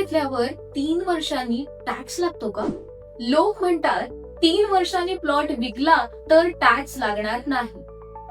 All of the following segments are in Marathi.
घेतल्यावर 3 वर्षांनी टॅक्स लागतो का? लोक म्हणतात 3 वर्षांनी प्लॉट विकला तर टॅक्स लागणार नाही,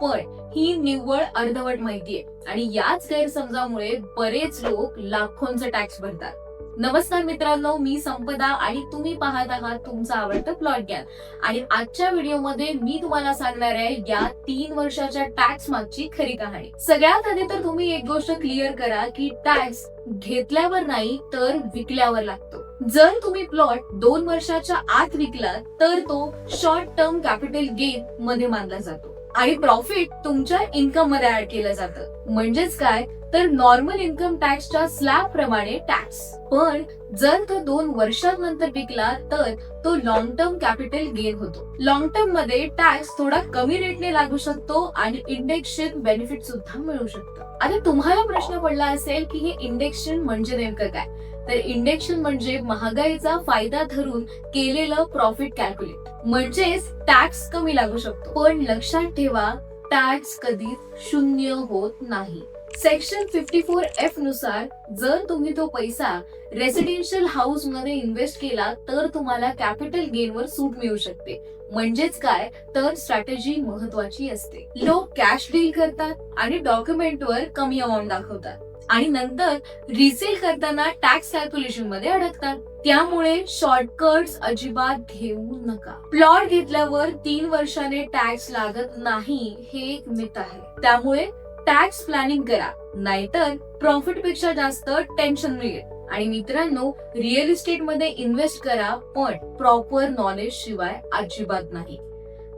पण ही निव्वळ अर्धवट माहितीये आणि याच गैरसमजामुळे बरेच लोक लाखोंचा टॅक्स भरतात. नमस्कार मित्रांनो, मी संपदा आणि तुम्ही पाहत आहात तुमचा आवडता प्लॉट ज्ञान. आणि आजच्या व्हिडिओमध्ये मी तुम्हाला सांगणार आहे या 3 वर्षाच्या टॅक्स मागची खरी कहाणी. सगळ्यात आधी तर तुम्ही एक गोष्ट क्लिअर करा की टॅक्स घेतल्यावर नाही तर विकल्यावर लागतो. जर तुम्ही प्लॉट 2 वर्षाच्या आत विकला तर तो शॉर्ट टर्म कॅपिटल गेन मध्ये मानला जातो आणि प्रॉफिट तुमच्या इन्कम मध्ये ऍड केलं जातं. म्हणजेच काय तर नॉर्मल इन्कम टॅक्सच्या स्लॅब प्रमाणे टॅक्स. पण जर तो 2 वर्षांनंतर विकला तर तो लॉंग टर्म कॅपिटल गेन होतो. लॉंग टर्म मध्ये टॅक्स थोडा कमी रेटने लागू शकतो आणि इंडेक्शन बेनिफिट सुद्धा मिळू शकतं. आता तुम्हाला प्रश्न पडला असेल की हे इंडेक्शन म्हणजे नेमकं काय? तर इंडेक्शन म्हणजे महागाईचा फायदा धरून केलेलं प्रॉफिट कॅल्क्युलेट, म्हणजेच टॅक्स कमी लागू शकतो. पण लक्षात ठेवा, टॅक्स कधी 0 होत नाही. सेक्शन 54F नुसार जर तुम्ही तो पैसा रेसिडेन्शियल हाऊस मध्ये इन्व्हेस्ट केला तर तुम्हाला कॅपिटल गेन वर सूट मिळू शकते. म्हणजेच काय तर स्ट्रॅटेजी महत्वाची असते. लोक कॅश डील करतात आणि डॉक्युमेंटवर कमी अमाऊंट दाखवतात आणि नंतर रिसेल करताना टॅक्स कॅल्क्युलेशन मध्ये अडकतात. त्यामुळे शॉर्टकट्स अजिबात घेऊ नका. प्लॉट घेतल्यावर 3 वर्षाने टॅक्स लागत नाही हे एक मिथ आहे. त्यामुळे टॅक्स प्लॅनिंग करा, नाहीतर प्रॉफिट पेक्षा जास्त टेन्शन मिळेल. आणि मित्रांनो, रिअल इस्टेट मध्ये इन्व्हेस्ट करा, पण प्रॉपर नॉलेज शिवाय अजिबात नाही.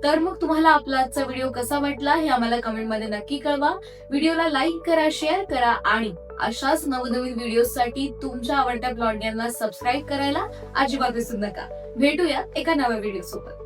तर मग तुम्हाला आपला आजचा व्हिडिओ कसा वाटला हे आम्हाला कमेंट मध्ये नक्की कळवा. व्हिडिओला लाईक करा, शेअर करा आणि अशाच नवनवीन व्हिडिओसाठी तुमच्या आवडत्या प्लॉट ज्ञानला सबस्क्राईब करायला अजिबात विसरू नका. भेटूया एका नव्या व्हिडिओ सोबत.